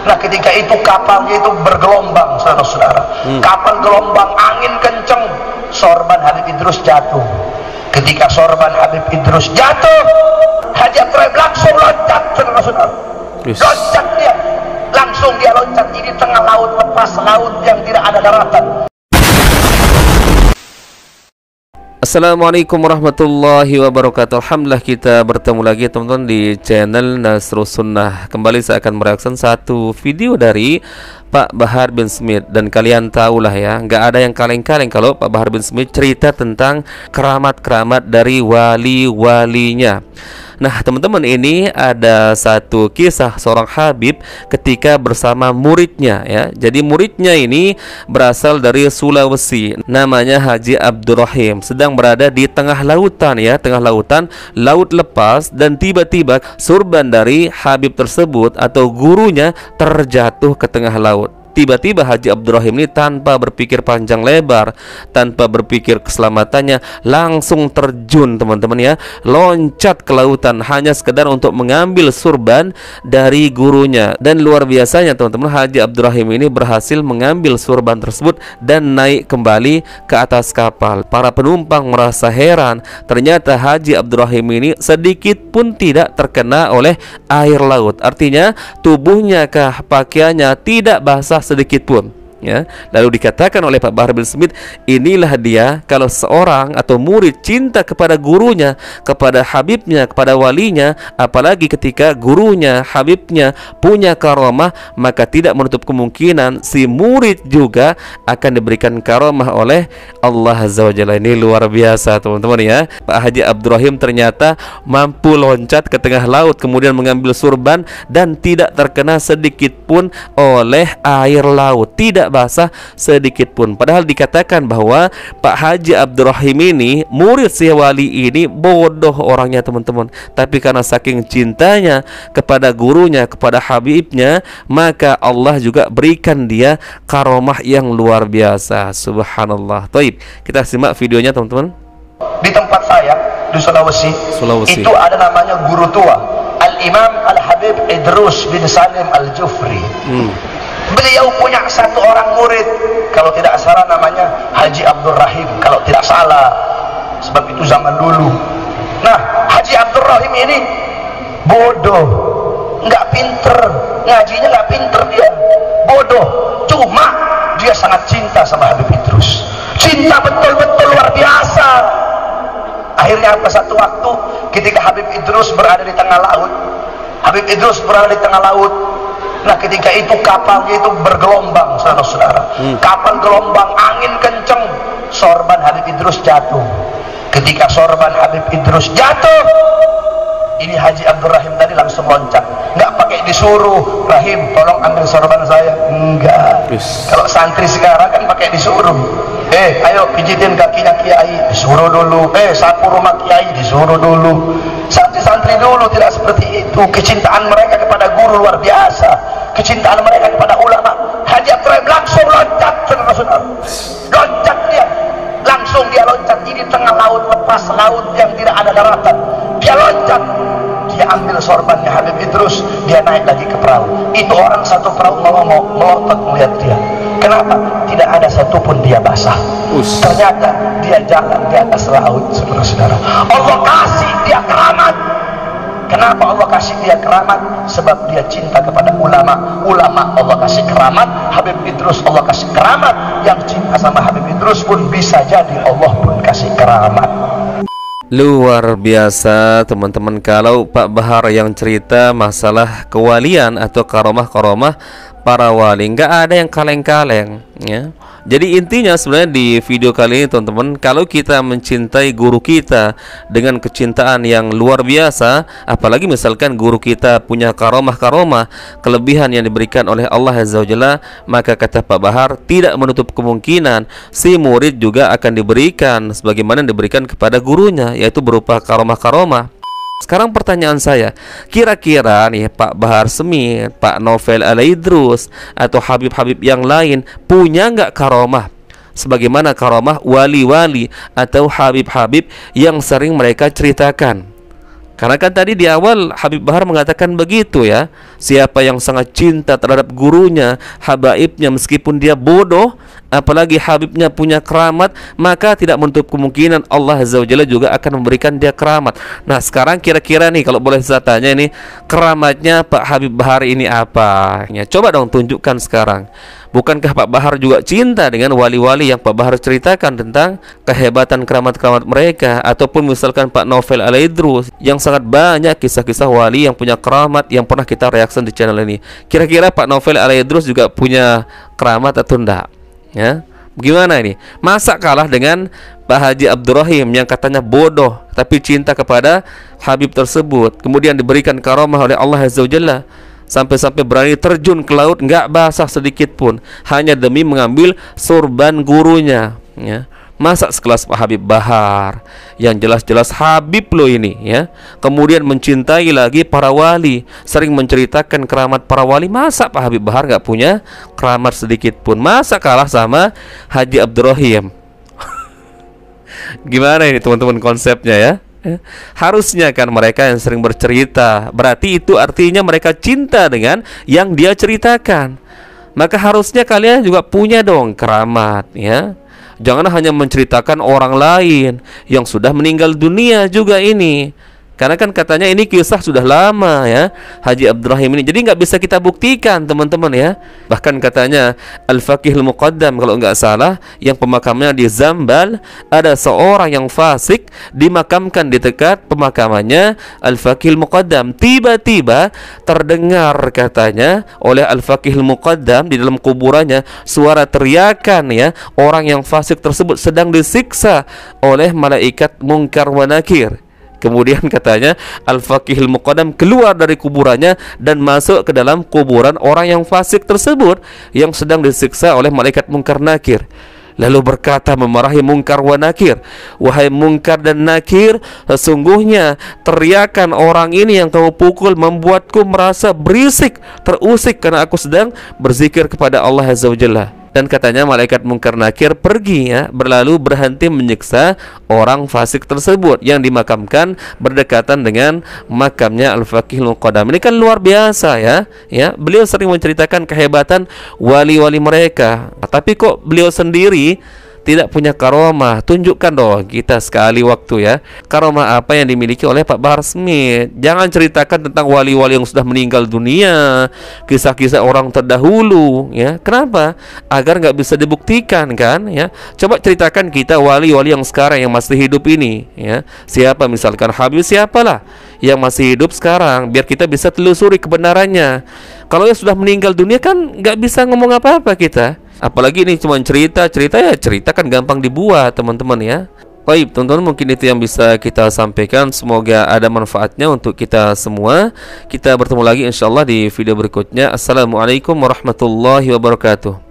Nah ketika itu kapalnya itu bergelombang, saudara-saudara. Kapal gelombang, angin kenceng, sorban Habib Idrus jatuh. Ketika sorban Habib Idrus jatuh, Haji Abdurrahim langsung loncat, saudara-saudara. Loncat dia, langsung dia loncat. Ini tengah laut, lepas laut yang tidak ada daratan. Assalamualaikum warahmatullahi wabarakatuh. Alhamdulillah kita bertemu lagi teman-teman di channel Nasrus Sunnah. Kembali saya akan mereaksi satu video dari Pak Bahar bin Smith. Dan kalian tahulah ya, nggak ada yang kaleng-kaleng kalau Pak Bahar bin Smith cerita tentang keramat-keramat dari wali-walinya. Nah teman-teman, ini ada satu kisah seorang Habib ketika bersama muridnya ya. Jadi muridnya ini berasal dari Sulawesi, namanya Haji Abdurrahim, sedang berada di tengah lautan ya, tengah lautan, laut lepas, dan tiba-tiba surban dari Habib tersebut atau gurunya terjatuh ke tengah laut. Tiba-tiba Haji Abdurrahim ini tanpa berpikir panjang lebar, tanpa berpikir keselamatannya, langsung terjun teman-teman ya, loncat ke lautan hanya sekedar untuk mengambil surban dari gurunya. Dan luar biasanya teman-teman, Haji Abdurrahim ini berhasil mengambil surban tersebut dan naik kembali ke atas kapal. Para penumpang merasa heran, ternyata Haji Abdurrahim ini sedikit pun tidak terkena oleh air laut. Artinya tubuhnya kah, pakaiannya tidak basah sedikit pun ya. Lalu dikatakan oleh Pak Bahar bin Smith, inilah dia kalau seorang atau murid cinta kepada gurunya, kepada habibnya, kepada walinya, apalagi ketika gurunya, habibnya punya karomah, maka tidak menutup kemungkinan si murid juga akan diberikan karomah oleh Allah Azza wa Jalla. Ini luar biasa teman-teman ya. Pak Haji Abdurrahim ternyata mampu loncat ke tengah laut, kemudian mengambil surban dan tidak terkena sedikit pun oleh air laut, tidak basah sedikit pun. Padahal dikatakan bahwa Pak Haji Abdurrahim ini, murid si wali ini, bodoh orangnya teman-teman, tapi karena saking cintanya kepada gurunya, kepada habibnya, maka Allah juga berikan dia karomah yang luar biasa. Subhanallah. Taib, kita simak videonya teman-teman. Di tempat saya di Sulawesi, itu ada namanya guru tua, Al-Imam Al-Habib Idrus bin Salim Al-Jufri. Beliau punya satu orang murid, kalau tidak salah namanya Haji Abdurrahim, kalau tidak salah, sebab itu zaman dulu. Nah Haji Abdurrahim ini bodoh, nggak pinter, ngajinya nggak pinter, dia bodoh, cuma dia sangat cinta sama Habib Idrus, cinta betul-betul luar biasa. Akhirnya apa, satu waktu ketika Habib Idrus berada di tengah laut, nah ketika itu kapalnya itu bergelombang, saudara-saudara. Kapal gelombang, angin kenceng, sorban Habib Idrus jatuh. Ketika sorban Habib Idrus jatuh, ini Haji Abdurrahim tadi langsung loncat, nggak pakai disuruh, Rahim tolong ambil sorban saya, enggak. Kalau santri sekarang kan pakai disuruh, ayo pijitin kakinya kiai, disuruh dulu, sapu rumah kiai, disuruh dulu. Santri-santri dulu tidak seperti itu. Kecintaan mereka kepada guru luar biasa, kecintaan mereka kepada ulama. Haji Abdurrahim langsung loncat, saudara-saudara. Loncat dia, langsung dia loncat. Ini tengah laut, lepas laut yang tidak ada daratan. Dia loncat, dia ambil sorbannya Habib Idrus, dia naik lagi ke perahu. Itu orang satu perahu mau melotot melihat dia. Kenapa? Tidak ada satupun dia basah. Ternyata dia jalan di atas laut, saudara-saudara. Allah kasih dia keramat. Kenapa Allah kasih dia keramat? Sebab dia cinta kepada ulama. Ulama Allah kasih keramat, Habib Idrus Allah kasih keramat. Yang cinta sama Habib Idrus pun bisa jadi Allah pun kasih keramat. Luar biasa teman-teman, kalau Pak Bahar yang cerita masalah kewalian atau karomah-karomah para wali, nggak ada yang kaleng-kaleng ya. Jadi intinya sebenarnya di video kali ini teman-teman, kalau kita mencintai guru kita dengan kecintaan yang luar biasa, apalagi misalkan guru kita punya karomah-karomah, kelebihan yang diberikan oleh Allah Azza wa Jalla, maka kata Pak Bahar tidak menutup kemungkinan si murid juga akan diberikan sebagaimana diberikan kepada gurunya, yaitu berupa karomah-karomah. Sekarang pertanyaan saya, kira-kira nih Pak Bahar Smith, Pak Novel Al-Idrus, atau Habib-Habib yang lain punya nggak karomah sebagaimana karomah wali-wali atau Habib-Habib yang sering mereka ceritakan? Karena kan tadi di awal Habib Bahar mengatakan begitu ya, siapa yang sangat cinta terhadap gurunya, habaibnya, meskipun dia bodoh, apalagi habibnya punya keramat, maka tidak menutup kemungkinan Allah Azza wa Jalla juga akan memberikan dia keramat. Nah sekarang kira-kira nih, kalau boleh saya tanya ini, keramatnya Pak Habib Bahar ini apa? Ya, coba dong tunjukkan sekarang. Bukankah Pak Bahar juga cinta dengan wali-wali yang Pak Bahar ceritakan tentang kehebatan keramat-keramat mereka? Ataupun misalkan Pak Novel Al-Idrus, yang sangat banyak kisah-kisah wali yang punya keramat yang pernah kita reaksi di channel ini. Kira-kira Pak Novel Al-Idrus juga punya keramat atau enggak? Ya, bagaimana ini? Masa kalah dengan Pak Haji Abdurrahim yang katanya bodoh tapi cinta kepada Habib tersebut, kemudian diberikan karamah oleh Allah Azza wa Jalla, sampai-sampai berani terjun ke laut nggak basah sedikit pun hanya demi mengambil sorban gurunya, ya. Masa sekelas Pak Habib Bahar yang jelas-jelas Habib loh ini, ya, kemudian mencintai lagi para wali, sering menceritakan keramat para wali. Masa Pak Habib Bahar nggak punya keramat sedikit pun? Masa kalah sama Haji Abdurrahim? Gimana ini teman-teman konsepnya ya? Harusnya kan mereka yang sering bercerita, berarti itu artinya mereka cinta dengan yang dia ceritakan. Maka harusnya kalian juga punya dong keramat, ya. Jangan hanya menceritakan orang lain yang sudah meninggal dunia juga ini. Karena kan katanya ini kisah sudah lama ya, Haji Abdurrahim ini. Jadi nggak bisa kita buktikan teman-teman ya. Bahkan katanya Al-Faqih Al-Muqaddam kalau nggak salah, yang pemakamnya di Zambal, ada seorang yang fasik dimakamkan di dekat pemakamannya Al-Faqih Al-Muqaddam. Tiba-tiba terdengar katanya oleh Al-Faqih Al-Muqaddam di dalam kuburannya suara teriakan ya, orang yang fasik tersebut sedang disiksa oleh malaikat Munkar wa Nakir. Kemudian katanya Al-Faqih Al-Muqaddam keluar dari kuburannya dan masuk ke dalam kuburan orang yang fasik tersebut yang sedang disiksa oleh malaikat Munkar Nakir. Lalu berkata memarahi Munkar wa Nakir, "Wahai Munkar dan Nakir, sesungguhnya teriakan orang ini yang kamu pukul membuatku merasa berisik, terusik karena aku sedang berzikir kepada Allah Azza wa Jalla." Dan katanya malaikat Munkar Nakir pergi ya, berlalu berhenti menyiksa orang fasik tersebut yang dimakamkan berdekatan dengan makamnya Al-Faqih Al-Muqaddam. Ini kan luar biasa ya. Ya, beliau sering menceritakan kehebatan wali-wali mereka. Tapi kok beliau sendiri tidak punya karomah? Tunjukkan dong kita sekali waktu ya, karomah apa yang dimiliki oleh Pak Bahar Smith. Jangan ceritakan tentang wali-wali yang sudah meninggal dunia, kisah-kisah orang terdahulu ya. Kenapa? Agar nggak bisa dibuktikan kan ya. Coba ceritakan kita wali-wali yang sekarang yang masih hidup ini ya. Siapa misalkan Habib, siapalah yang masih hidup sekarang, biar kita bisa telusuri kebenarannya. Kalau yang sudah meninggal dunia kan nggak bisa ngomong apa-apa kita. Apalagi ini cuma cerita-cerita ya, cerita kan gampang dibuat teman-teman ya. Baik teman-teman, mungkin itu yang bisa kita sampaikan. Semoga ada manfaatnya untuk kita semua. Kita bertemu lagi insyaallah di video berikutnya. Assalamualaikum warahmatullahi wabarakatuh.